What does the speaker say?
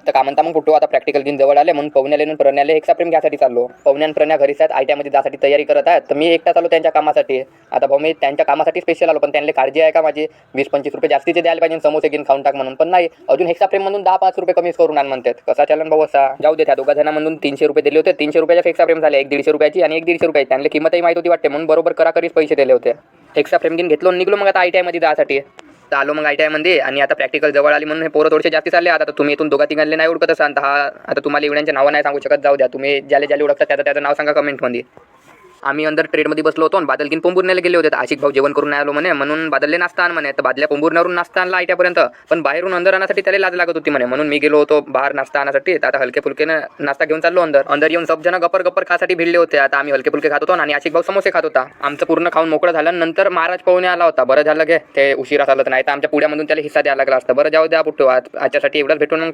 तर का म्हणता मग कुठं आता प्रॅक्टिकल दिन जवळ आले म्हणून पवण्याला येऊन प्रण्याला हेक्सा फ्रेम घ्यायसाठी चाललो. पवन्यान प्रण्या घरीच आहेत, ITI मध्ये जासाठी तयारी करत आहेत. तर मी एकटा चाललो त्यांच्या कामासाठी. आता भाऊ मी त्यांच्या कामासाठी स्पेशल आलो, पण त्यांना काळजी आहे का माझी 20-25 रुपये जास्तीचे द्यायला पाहिजे समोसे घेऊन खाऊन टाक म्हणून. पण नाही, अजून हेक्सा फ्रेम म्हणून 10-5 रुपये कमीच करून आण म्हणतात. कसा चलन भाऊ असा? जाऊ दे, त्या दोघा जणांमधून 300 रुपये दिले होते. 300 रुपयाच्या हेक्सा फ्रेम झाले, एक 150 रुपयाची आणि एक 150 रुपयाची. त्यांना किंमतही माहिती होती वाटते म्हणून बरोबर कराकरीच पैसे दिले होते. हेक्सा फ्रेम घेऊन घेतलो, निघलो मग आता ITI मध्ये जासाठी. तर आलो मग ITI मध्ये आणि आता प्रॅक्टिकल जवळ आली म्हणून हे पोरं थोडेसे जास्ती चालले. आता तुम्ही इथून दोघा तिघांना नाही ओळखत असाल तर आता तुम्हाला एवढ्यांचे नावं नाही सांगू शकत, जाऊ द्या. तुम्ही ज्याला ओळखता त्याचं नाव सांगा कमेंटमध्ये. आम्ही अंदर ट्रेडमध्ये बसलो होतो आणि बादलकीन पोंबुर्ण्याला गेले होते. आशिक भाऊ जेवण करून नाही आलो म्हणे, म्हणून बादलले नाश्ता आण म्हणे. तर बादल्या पोंबुर्ण्यावरून नाश्ता आणला ITI पर्यंत, पण बाहेरून अंदर आणण्यासाठी त्याला लाज लागत होती म्हणे, म्हणून मी गेलो होतो बाहेर नाश्ता आणण्यासाठी. तर आता हलके फुलकेने नाश्ता घेऊन चाललो अंदर येऊन सब जण गप्पर खासाठी भिडले होते. आता आम्ही हलके फुलके खात होतो आणि आशिक भाऊ समोसे खात होता. आमचं पूर्ण खाऊन मोकळं झालं. नंतर महाराज पवने आला होता. बरं झालं गे ते उशिरा झालं, नाही तर आमच्या पुढ्यामधून त्याला हिस्सा द्यायला लागला असता. बरं जाऊ द्या पुट्टो, आजच्यासाठी एवढंच भेटून मग